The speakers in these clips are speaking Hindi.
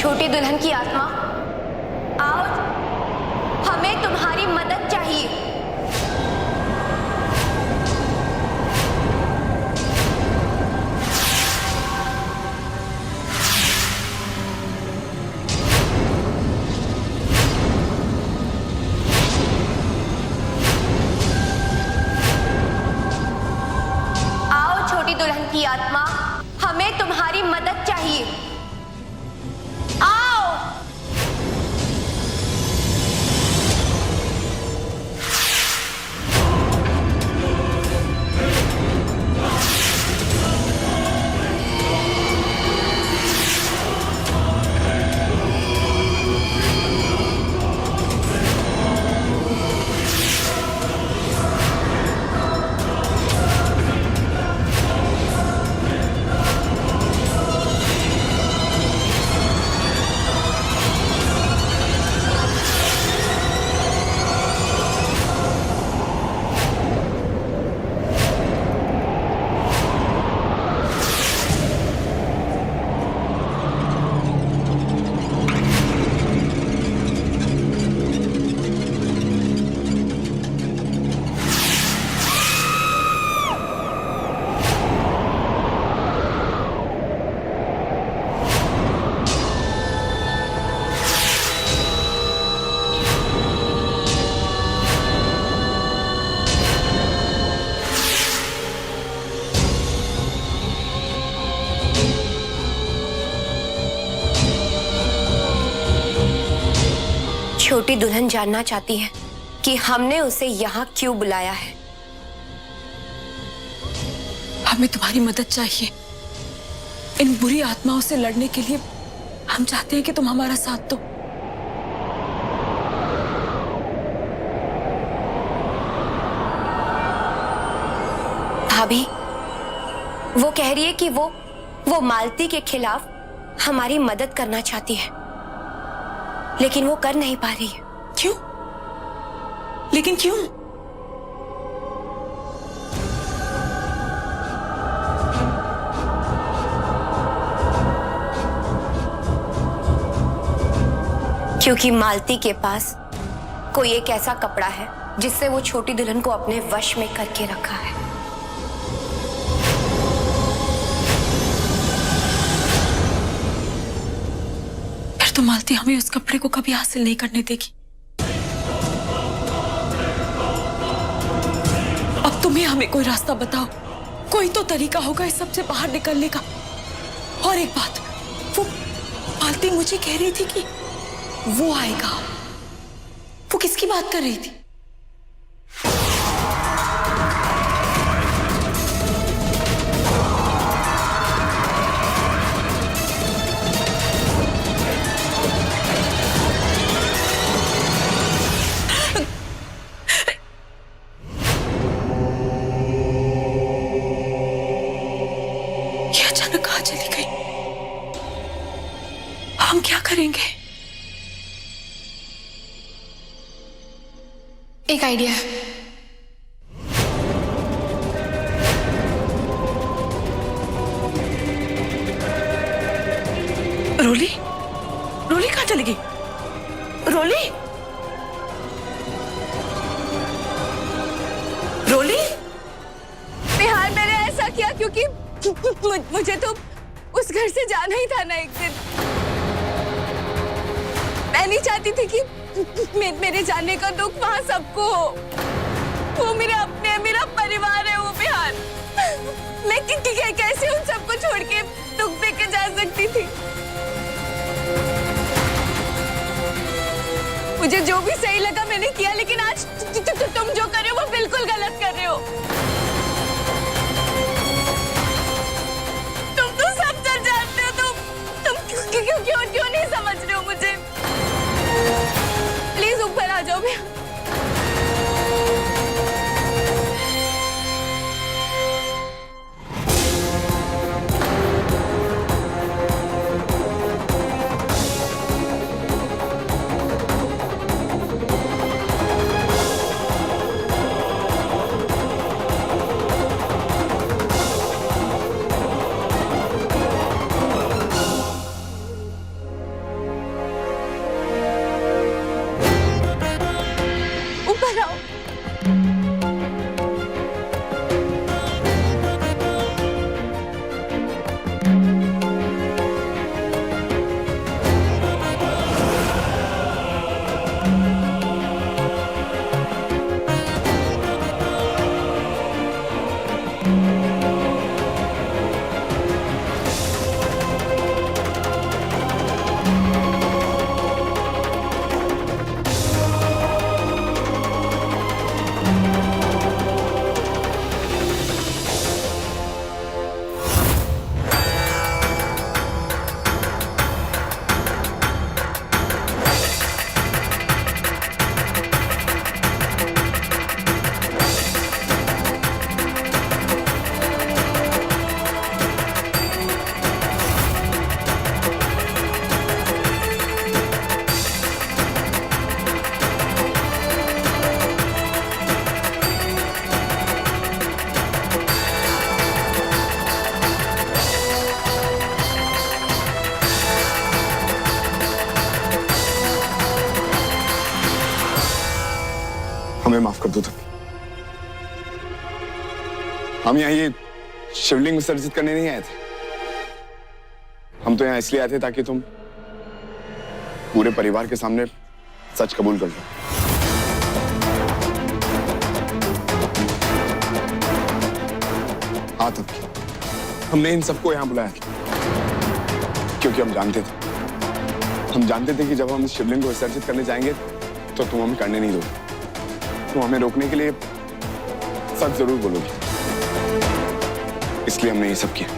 छोटी दुल्हन की आत्मा, आओ, हमें तुम्हारी मदद चाहिए। आओ छोटी दुल्हन की आत्मा, हमें तुम्हारी मदद चाहिए। आओ। छोटी दुल्हन जानना चाहती है कि हमने उसे यहाँ क्यों बुलाया है। हमें तुम्हारी मदद चाहिए। इन बुरी आत्माओं से लड़ने के लिए हम चाहते हैं कि तुम हमारा साथ दो। भाभी, वो कह रही है कि वो मालती के खिलाफ हमारी मदद करना चाहती है, लेकिन वो कर नहीं पा रही है। क्यों? लेकिन क्यों? क्योंकि मालती के पास कोई एक ऐसा कपड़ा है जिससे वो छोटी दुल्हन को अपने वश में करके रखा है। तो मालती हमें उस कपड़े को कभी हासिल नहीं करने देगी। अब तुम्हें हमें कोई रास्ता बताओ, कोई तो तरीका होगा इस सबसे बाहर निकलने का। और एक बात, वो मालती मुझे कह रही थी कि वो आएगा। वो किसकी बात कर रही थी? कहाँ चली गई? हम क्या करेंगे? एक आइडिया है। रोली? रोली कहाँ चली गई? रोली? रोली? बिहार मैंने ऐसा किया क्योंकि मुझे तो उस घर से जाना ही था ना एक दिन। मैं नहीं चाहती थी कि मेरे जाने का दुख वहां सबको हो। वो मेरे अपने, मेरा परिवार है वो बिहार। मैं कैसे उन सबको छोड़ के दुख दे के जा सकती थी? मुझे जो भी सही लगा मैंने किया, लेकिन आज तुम जो कर रहे हो वो बिल्कुल गलत कर रहे हो। क्यों नहीं समझ रहे हो मुझे? प्लीज ऊपर आ जाओ। दो तुम। हम यहाँ ये शिवलिंग विसर्जित करने नहीं आए थे। हम तो यहाँ इसलिए आए थे ताकि तुम पूरे परिवार के सामने सच कबूल कर लो। हाँ तब हमने इन सबको यहाँ बुलाया क्योंकि हम जानते थे कि जब हम इस शिवलिंग को विसर्जित करने जाएंगे तो तुम हमें करने नहीं दोगे। तुम हमें रोकने के लिए सच जरूर बोलोगे, इसलिए हमने ये सब किया।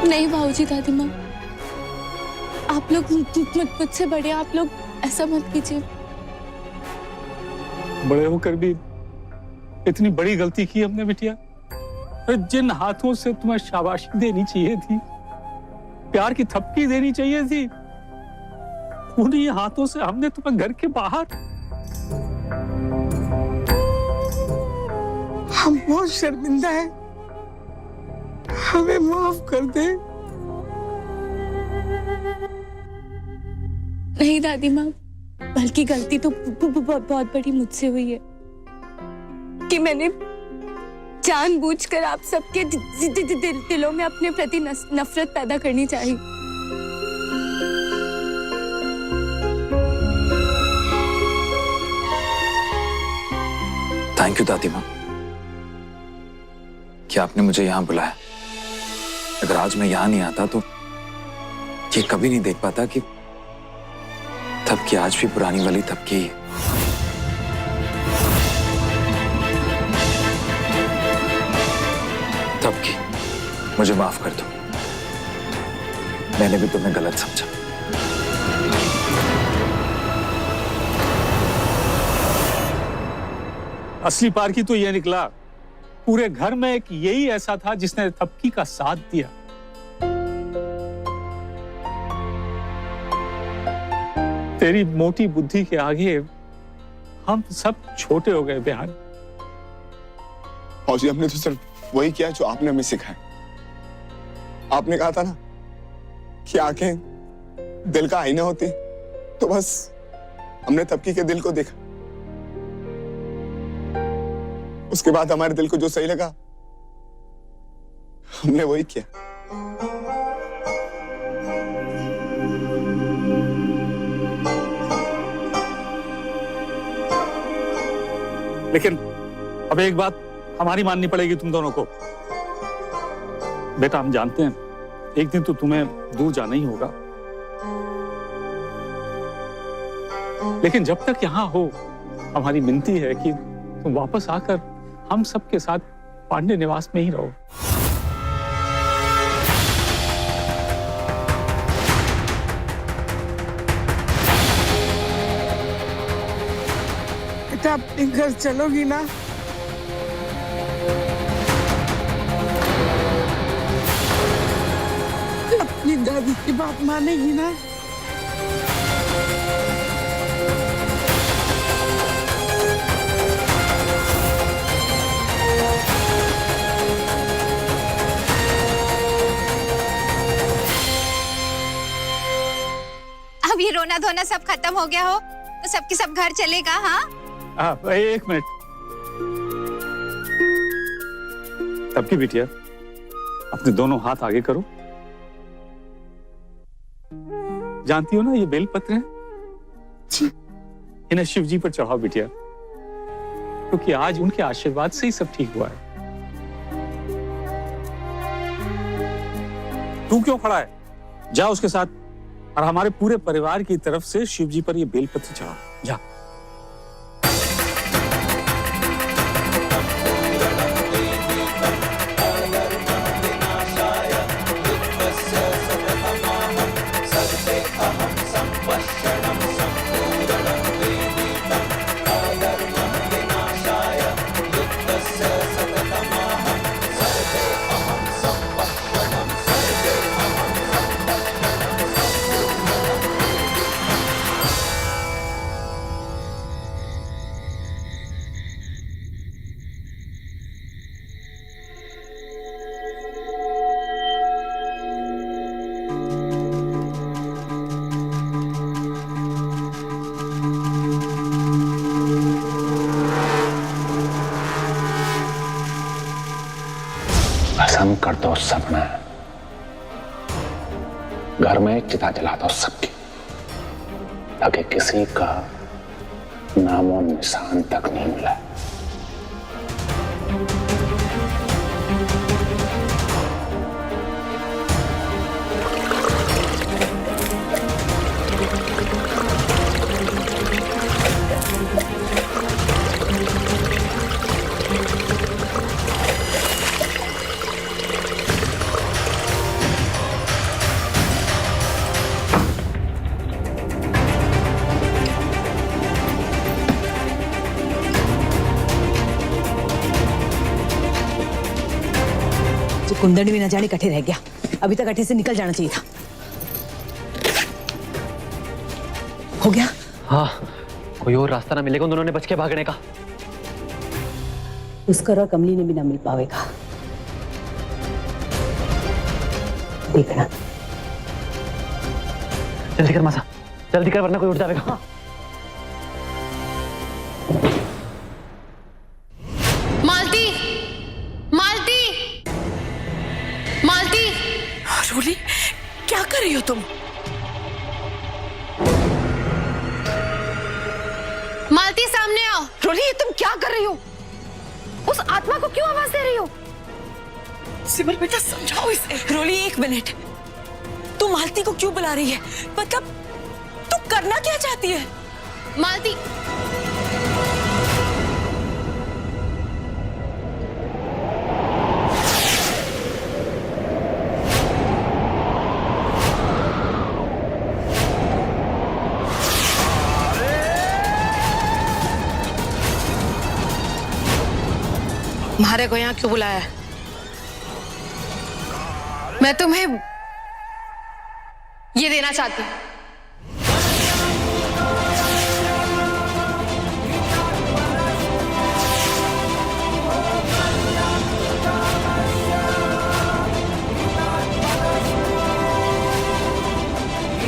नहीं भाऊजी दादी माँ, आप लोग मुझसे बड़े, आप लोग ऐसा मत कीजिए। बड़े होकर भी इतनी बड़ी गलती की हमने बिटिया। जिन हाथों से तुम्हें शाबाशी देनी चाहिए थी, प्यार की थपकी देनी चाहिए थी, उन्हीं हाथों से हमने तुम्हें घर के बाहर। हम बहुत शर्मिंदा हैं, हमें माफ कर दे। नहीं दादी माँ, बल्कि गलती तो बहुत बड़ी मुझसे हुई है कि मैंने जानबूझकर आप सबके दिलों में अपने प्रति नफरत पैदा करनी चाहिए। थैंक यू दादी माँ कि आपने मुझे यहाँ बुलाया। अगर आज मैं यहाँ नहीं आता तो ये कभी नहीं देख पाता कि थपकी आज भी पुरानी वाली थपकी है। थपकी, मुझे माफ कर दो, मैंने भी तुम्हें गलत समझा। असली पारखी तो यह निकला, पूरे घर में एक यही ऐसा था जिसने थपकी का साथ दिया। तेरी मोटी बुद्धि के आगे हम सब छोटे हो गए बिहान। फौजी, हमने तो सिर्फ वही किया जो आपने हमें सिखाया। आपने कहा था ना कि आंखें दिल का आईना होती, तो बस हमने थपकी के दिल को देखा। उसके बाद हमारे दिल को जो सही लगा हमने वही किया। लेकिन अब एक बात हमारी माननी पड़ेगी तुम दोनों को। बेटा, हम जानते हैं एक दिन तो तुम्हें दूर जाना ही होगा, लेकिन जब तक यहाँ हो हमारी विनती है कि तुम वापस आकर हम सबके साथ पांडे निवास में ही रहो। बेटा, अपने घर चलोगी ना? अपनी दादी की बात मानेगी ना? अब ये रोना धोना सब खत्म हो गया हो तो सबके सब घर चलेगा। हाँ, एक मिनट। तब की बिटिया, अपने दोनों हाथ आगे करो। जानती हो ना ये बेलपत्र है जी, इन्हें शिव जी पर चढ़ाओ बिटिया, क्योंकि आज उनके आशीर्वाद से ही सब ठीक हुआ है। तू क्यों खड़ा है? जा उसके साथ और हमारे पूरे परिवार की तरफ से शिव जी पर ये बेलपत्र चढ़ाओ। जा। खत्म कर दो सपना, घर में चिता जला दो सबकी, ताकि किसी का नामो निशान तक नहीं मिला। कुंदन भी न जाने कटे रह गया, अभी तक कटे से निकल जाना चाहिए था। हो गया? हाँ, कोई और रास्ता ना मिलेगा उन्होंने बच के भागने का। पुष्कर और कमली ने भी ना मिल पाएगा, देखना। जल्दी कर मासा, जल्दी कर वरना कोई उठ जाएगा। हाँ। मालती, मालती, मालती। रोली, क्या कर रही हो तुम? मालती सामने आओ। रोली, ये तुम क्या कर रही हो? उस आत्मा को क्यों आवाज दे रही हो? सिमर बेटा समझाओ इसे। रोली, एक मिनट, तू मालती को क्यों बुला रही है? मतलब तू करना क्या चाहती है? मालती, तुम्हारे को यहाँ क्यों बुलाया है? मैं तुम्हें ये देना चाहती हूँ।